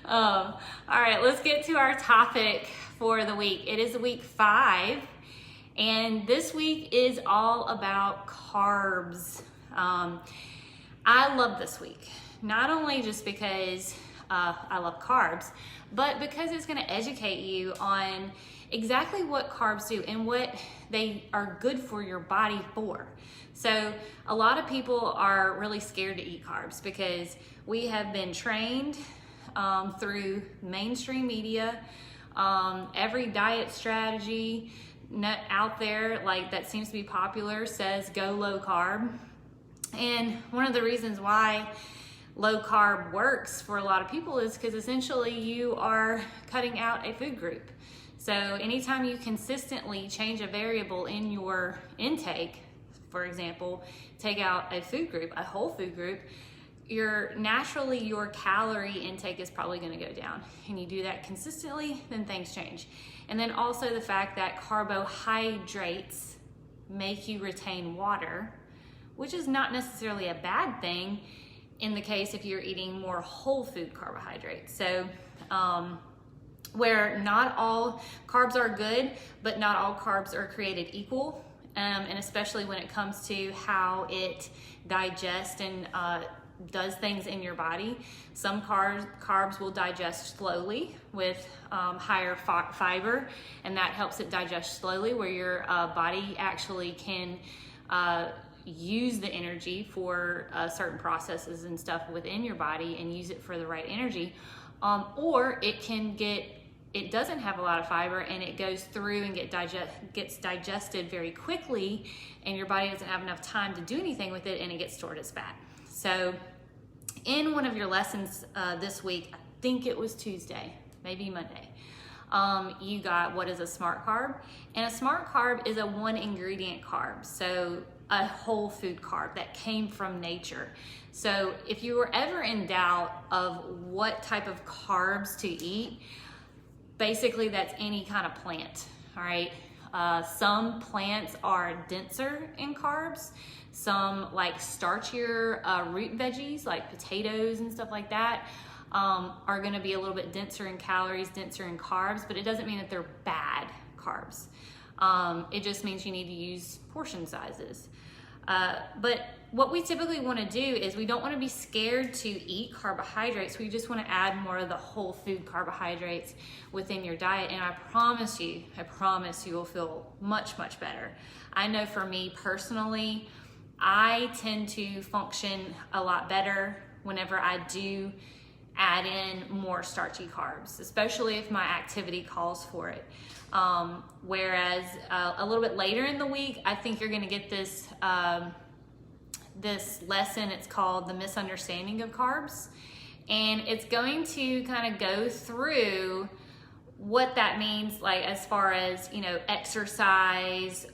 All right, let's get to our topic for the week. It is week 5, and this week is all about carbs. I love this week, not only just because I love carbs, but because it's going to educate you on exactly what carbs do and what they are good for your body for. So a lot of people are really scared to eat carbs because we have been trained through mainstream media, every diet strategy out there like that seems to be popular says go low carb. And one of the reasons why low carb works for a lot of people is because essentially you are cutting out a food group. So anytime you consistently change a variable in your intake, for example, take out a food group, a whole food group, your calorie intake is probably going to go down. And you do that consistently, then things change. And then also the fact that carbohydrates make you retain water, which is not necessarily a bad thing in the case if you're eating more whole food carbohydrates. So where not all carbs are good, but not all carbs are created equal. And especially when it comes to how it digests and does things in your body. Some carbs will digest slowly with higher fiber, and that helps it digest slowly, where your body actually can use the energy for certain processes and stuff within your body and use it for the right energy. Or it doesn't have a lot of fiber and it goes through and gets digested very quickly, and your body doesn't have enough time to do anything with it and it gets stored as fat. So in one of your lessons this week, I think it was Tuesday, maybe Monday, you got what is a smart carb. And a smart carb is a 1 ingredient carb, so a whole food carb that came from nature. So if you were ever in doubt of what type of carbs to eat, basically that's any kind of plant, all right? Some plants are denser in carbs. Some like starchier root veggies like potatoes and stuff like that are gonna be a little bit denser in calories, denser in carbs, but it doesn't mean that they're bad carbs. It just means you need to use portion sizes. But what we typically want to do is we don't want to be scared to eat carbohydrates. We just want to add more of the whole food carbohydrates within your diet. And I promise you will feel much, much better. I know for me personally, I tend to function a lot better whenever I do add in more starchy carbs, especially if my activity calls for it. Whereas a little bit later in the week, I think you're going to get this this lesson. It's called The Misunderstanding of Carbs, and it's going to kind of go through what that means, like as far as, you know, exercise,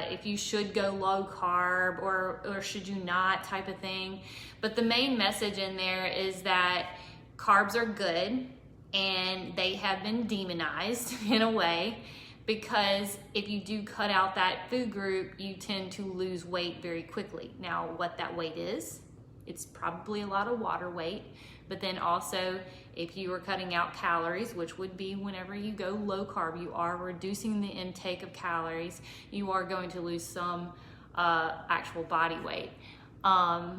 if you should go low carb or should you not, type of thing. But the main message in there is that carbs are good, and they have been demonized in a way, because if you do cut out that food group, you tend to lose weight very quickly. Now, what that weight is, it's probably a lot of water weight, but then also if you are cutting out calories, which would be whenever you go low carb, you are reducing the intake of calories, you are going to lose some actual body weight. I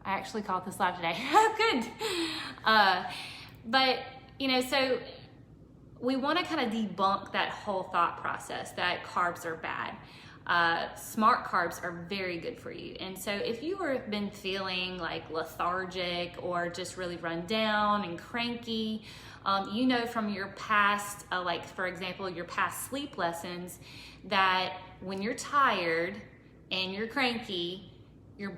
actually caught this live today. Good. But, you know, so we want to kind of debunk that whole thought process that carbs are bad. Smart carbs are very good for you. And so if you have been feeling like lethargic or just really run down and cranky, you know from your past, like for example, your past sleep lessons, that when you're tired and you're cranky, your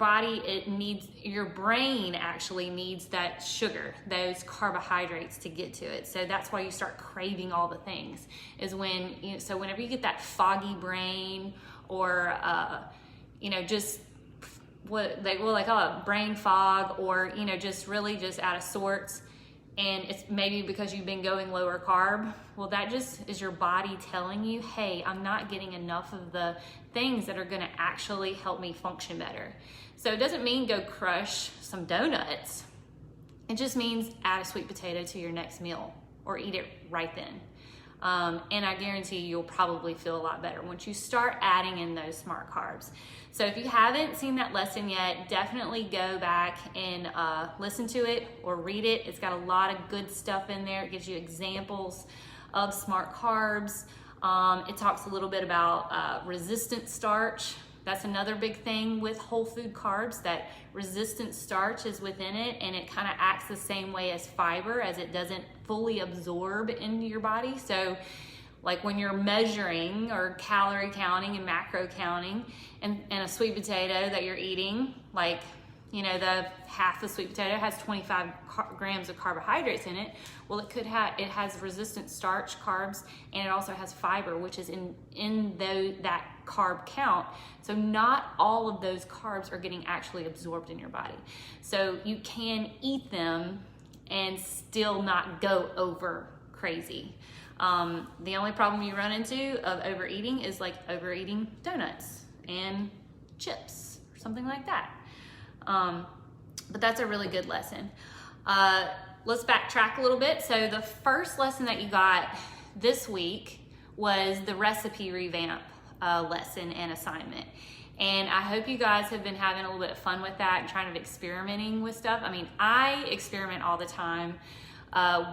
brain actually needs that sugar, those carbohydrates to get to it. So that's why you start craving all the things, is when, you know, so whenever you get that foggy brain or, you know, just what they call it brain fog, or, you know, just really just out of sorts, and it's maybe because you've been going lower carb, well, that just is your body telling you, hey, I'm not getting enough of the things that are gonna actually help me function better. So it doesn't mean go crush some donuts. It just means add a sweet potato to your next meal or eat it right then. And I guarantee you'll probably feel a lot better once you start adding in those smart carbs. So if you haven't seen that lesson yet, definitely go back and listen to it or read it. It's got a lot of good stuff in there. It gives you examples of smart carbs. It talks a little bit about resistant starch. That's another big thing with whole food carbs, that resistant starch is within it, and it kind of acts the same way as fiber, as it doesn't fully absorb into your body. So like when you're measuring or calorie counting and macro counting, and a sweet potato that you're eating, like, you know, the half the sweet potato has 25 grams of carbohydrates in it. Well, it has resistant starch carbs, and it also has fiber, which is in that carb count. So not all of those carbs are getting actually absorbed in your body. So you can eat them and still not go over crazy. The only problem you run into of overeating is like overeating donuts and chips or something like that. But that's a really good lesson. Let's backtrack a little bit. So the first lesson that you got this week was the recipe revamp lesson and assignment. And I hope you guys have been having a little bit of fun with that and trying to experimenting with stuff. I mean, I experiment all the time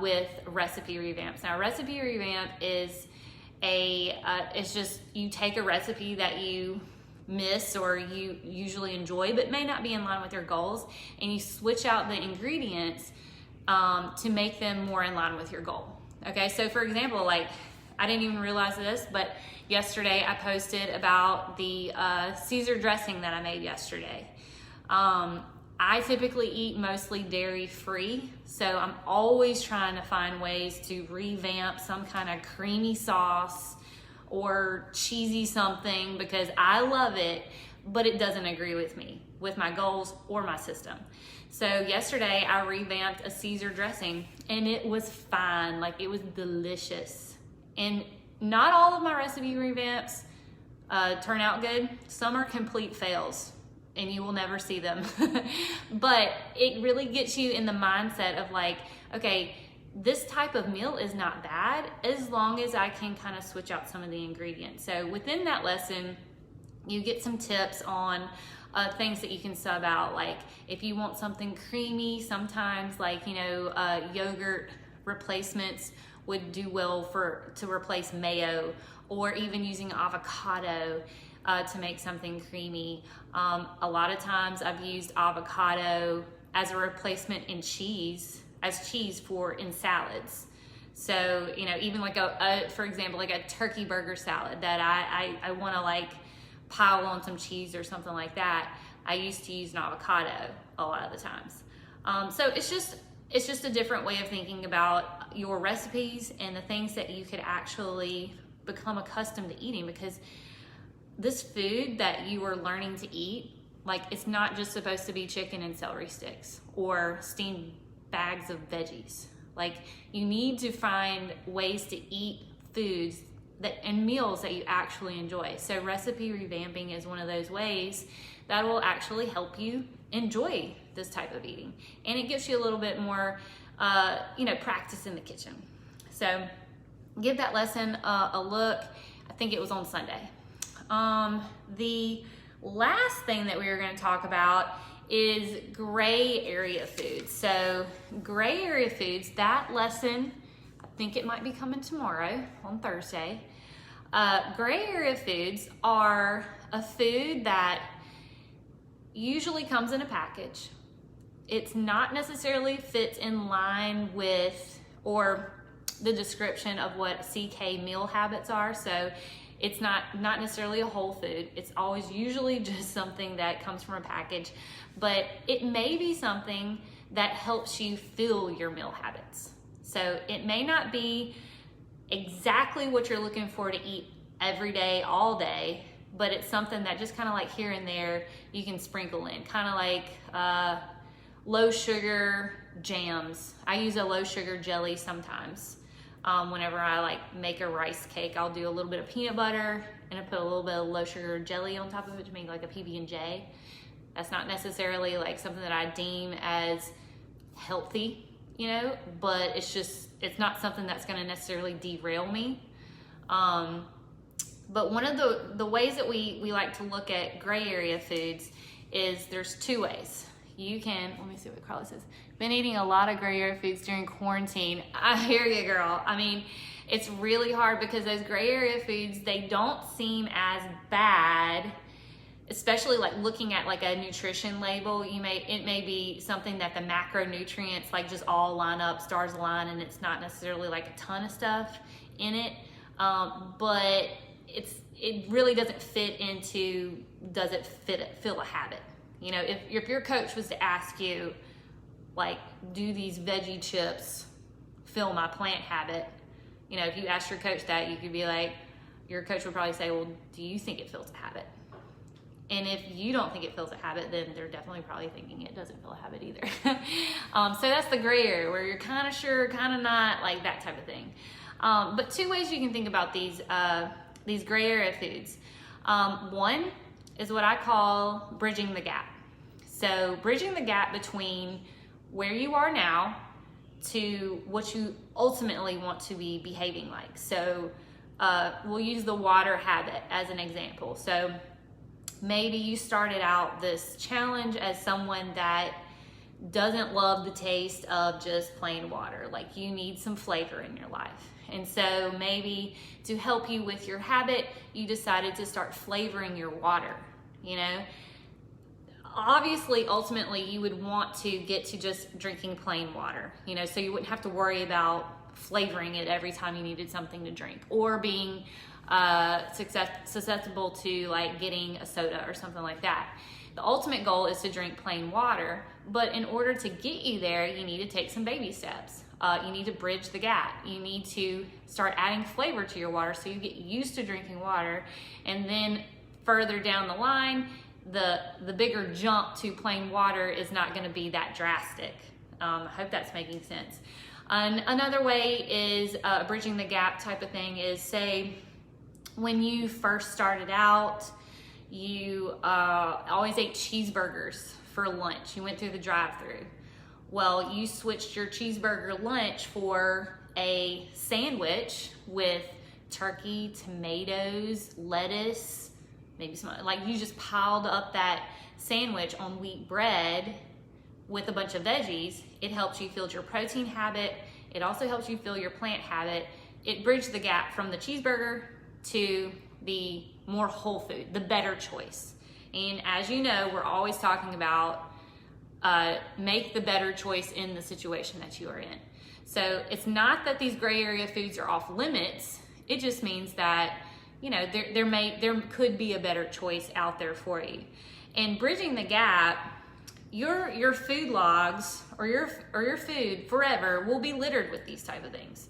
with recipe revamps. Now, recipe revamp is it's just you take a recipe that you miss or you usually enjoy but may not be in line with your goals, and you switch out the ingredients to make them more in line with your goal. Okay, so for example, like, I didn't even realize this, but yesterday I posted about the Caesar dressing that I made yesterday. I typically eat mostly dairy free, so I'm always trying to find ways to revamp some kind of creamy sauce or cheesy something, because I love it, but it doesn't agree with me, with my goals or my system. So yesterday I revamped a Caesar dressing, and it was fine. Like, it was delicious. And not all of my recipe revamps turn out good. Some are complete fails, and you will never see them. But it really gets you in the mindset of like, okay, this type of meal is not bad as long as I can kind of switch out some of the ingredients. So within that lesson, you get some tips on things that you can sub out. Like if you want something creamy, sometimes like, you know, yogurt replacements would do well to replace mayo, or even using avocado to make something creamy. A lot of times I've used avocado as a replacement in cheese, in salads. So, you know, even like for example, like a turkey burger salad that I want to like pile on some cheese or something like that, I used to use an avocado a lot of the times. So it's just a different way of thinking about your recipes and the things that you could actually become accustomed to eating, because this food that you are learning to eat, like, it's not just supposed to be chicken and celery sticks or steamed bags of veggies. Like, you need to find ways to eat foods and meals that you actually enjoy. So recipe revamping is one of those ways that will actually help you enjoy this type of eating. And it gives you a little bit more, practice in the kitchen. So give that lesson a look. I think it was on Sunday. The last thing that we were going to talk about is gray area foods. So gray area foods, that lesson, I think it might be coming tomorrow on Thursday. Gray area foods are a food that usually comes in a package. It's not necessarily fits in line with or the description of what CK meal habits are. So it's not necessarily a whole food. It's always usually just something that comes from a package, but it may be something that helps you fill your meal habits. So it may not be exactly what you're looking for to eat every day, all day, but it's something that just kind of like here and there you can sprinkle in, kind of like low sugar jams. I use a low sugar jelly sometimes. Whenever I like make a rice cake, I'll do a little bit of peanut butter and I put a little bit of low sugar jelly on top of it to make like a PB&J. That's not necessarily like something that I deem as healthy, you know, but it's not something that's going to necessarily derail me. But one of the ways that we like to look at gray area foods is there's two ways. You can, let me see what Carla says. Been eating a lot of gray area foods during quarantine. I hear you, girl. I mean, it's really hard because those gray area foods, they don't seem as bad, especially like looking at like a nutrition label. It may be something that the macronutrients like just all line up, stars align, and it's not necessarily like a ton of stuff in it. But it really doesn't fit into, does it fill a habit? You know, if your coach was to ask you, like, do these veggie chips fill my plant habit? You know, if you asked your coach that, you could be like, your coach would probably say, well, do you think it fills a habit? And if you don't think it fills a habit, then they're definitely probably thinking it doesn't fill a habit either. So that's the gray area where you're kind of sure, kind of not, like that type of thing. But two ways you can think about these gray area foods. One is what I call bridging the gap. So bridging the gap between where you are now to what you ultimately want to be behaving like. So we'll use the water habit as an example. So maybe you started out this challenge as someone that doesn't love the taste of just plain water. Like you need some flavor in your life. And so maybe to help you with your habit, you decided to start flavoring your water, you know? Obviously, ultimately, you would want to get to just drinking plain water, you know, so you wouldn't have to worry about flavoring it every time you needed something to drink, or being susceptible to like getting a soda or something like that. The ultimate goal is to drink plain water, but in order to get you there, you need to take some baby steps. You need to bridge the gap. You need to start adding flavor to your water so you get used to drinking water, and then further down the line, the bigger jump to plain water is not going to be that drastic. I hope that's making sense. Another way is bridging the gap type of thing is, say, when you first started out, you always ate cheeseburgers for lunch. You went through the drive-thru. Well, you switched your cheeseburger lunch for a sandwich with turkey, tomatoes, lettuce, maybe some, like you just piled up that sandwich on wheat bread with a bunch of veggies. It helps you fill your protein habit. It also helps you fill your plant habit. It bridged the gap from the cheeseburger to the more whole food, the better choice. And as you know, we're always talking about make the better choice in the situation that you are in. So it's not that these gray area foods are off limits. It just means that, you know, there could be a better choice out there for you. And bridging the gap, your food logs or your food forever will be littered with these type of things.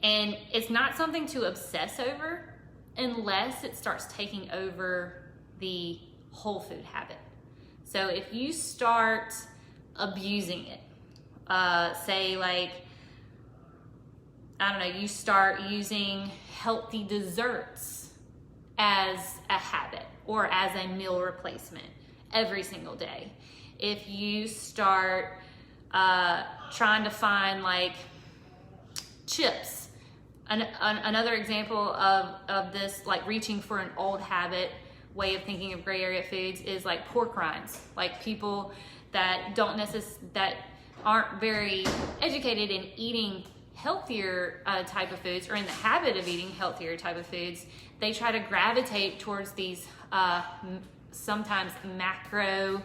And it's not something to obsess over unless it starts taking over the whole food habit. So if you start abusing it, say like, I don't know, you start using healthy desserts as a habit or as a meal replacement every single day. If you start trying to find like chips, another example of this, like reaching for an old habit way of thinking of gray area foods is like pork rinds. Like people that that aren't very educated in eating healthier type of foods, or in the habit of eating healthier type of foods, they try to gravitate towards these sometimes macro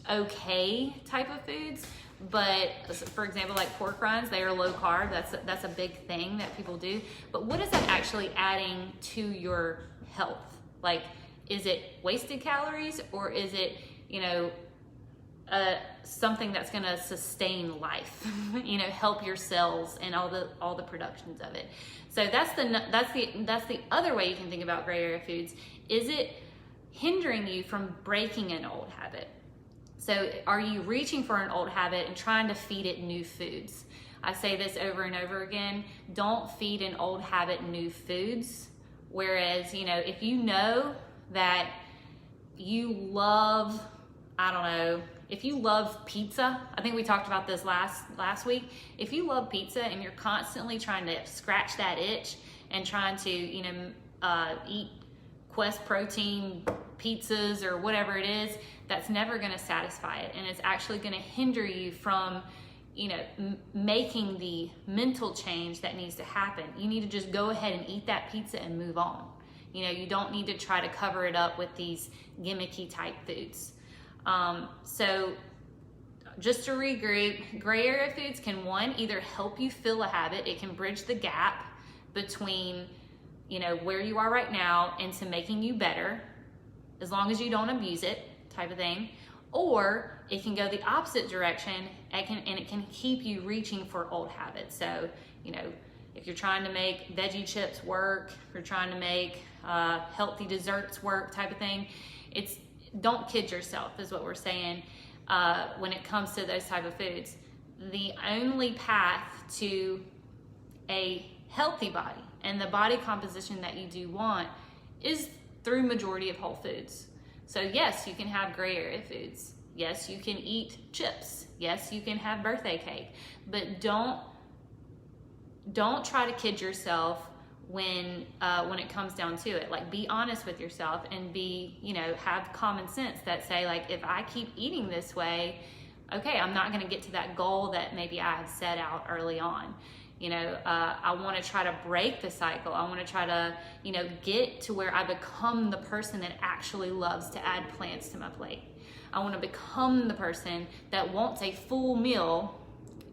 okay type of foods. But for example, like pork rinds, they are low carb. That's a big thing that people do. But what is that actually adding to your health? Like, is it wasted calories, or is it, you know, something that's going to sustain life? You know, help your cells and all the productions of it. So that's the other way you can think about gray area foods. Is it hindering you from breaking an old habit? So are you reaching for an old habit and trying to feed it new foods? I say this over and over again. Don't feed an old habit new foods. Whereas, you know, if you know that you love, I don't know, if you love pizza, I think we talked about this last week. If you love pizza and you're constantly trying to scratch that itch and trying to, eat Quest protein pizzas or whatever it is, that's never going to satisfy it, and it's actually going to hinder you from making the mental change that needs to happen. You need to just go ahead and eat that pizza and move on. You don't need to try to cover it up with these gimmicky type foods. So just to regroup, gray area foods can, one, either help you fill a habit. It can bridge the gap between where you are right now into making you better, as long as you don't abuse it, type of thing. Or it can go the opposite direction, and it can keep you reaching for old habits. So, if you're trying to make veggie chips work, if you're trying to make healthy desserts work, type of thing, don't kid yourself, is what we're saying when it comes to those type of foods. The only path to a healthy body and the body composition that you do want is through majority of whole foods. So yes, you can have gray area foods. Yes, you can eat chips. Yes, you can have birthday cake. But don't try to kid yourself when it comes down to it. Like, be honest with yourself and have common sense that say, like, if I keep eating this way, okay, I'm not going to get to that goal that maybe I have set out early on. I want to try to break the cycle. I want to try to, get to where I become the person that actually loves to add plants to my plate. I want to become the person that wants a full meal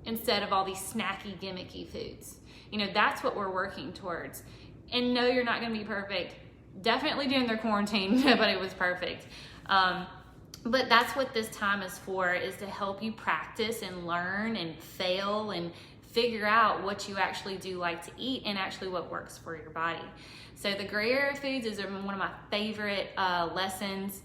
instead of all these snacky, gimmicky foods. That's what we're working towards. And no, you're not going to be perfect. Definitely during their quarantine, nobody was perfect. But that's what this time is for, is to help you practice and learn and fail and figure out what you actually do like to eat and actually what works for your body. So the gray area foods is one of my favorite lessons.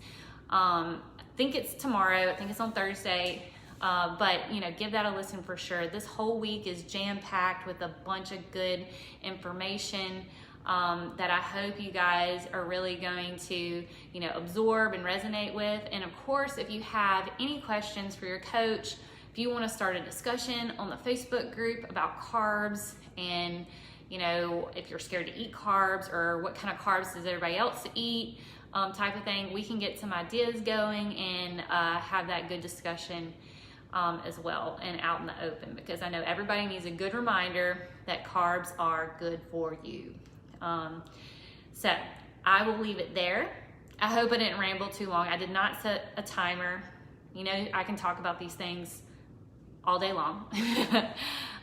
I think it's tomorrow. I think it's on Thursday. But give that a listen for sure. This whole week is jam-packed with a bunch of good information that I hope you guys are really going to, absorb and resonate with. And of course, if you have any questions for your coach, if you want to start a discussion on the Facebook group about carbs, and if you're scared to eat carbs, or what kind of carbs does everybody else eat, type of thing, we can get some ideas going and have that good discussion as well, and out in the open, because I know everybody needs a good reminder that carbs are good for you. So I will leave it there. I hope I didn't ramble too long. I did not set a timer. I can talk about these things all day long.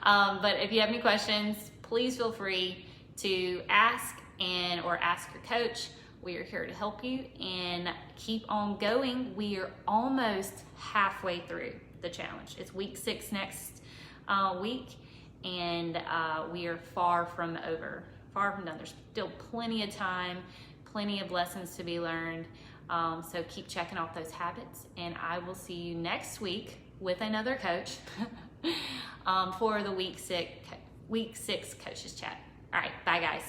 But if you have any questions, please feel free to ask or ask your coach. We are here to help you, and keep on going. We are almost halfway through the challenge. It's week 6 next week, and we are far from done. There's still plenty of time, plenty of lessons to be learned. So keep checking off those habits, and I will see you next week with another coach for the week 6 coaches chat. All right, bye guys.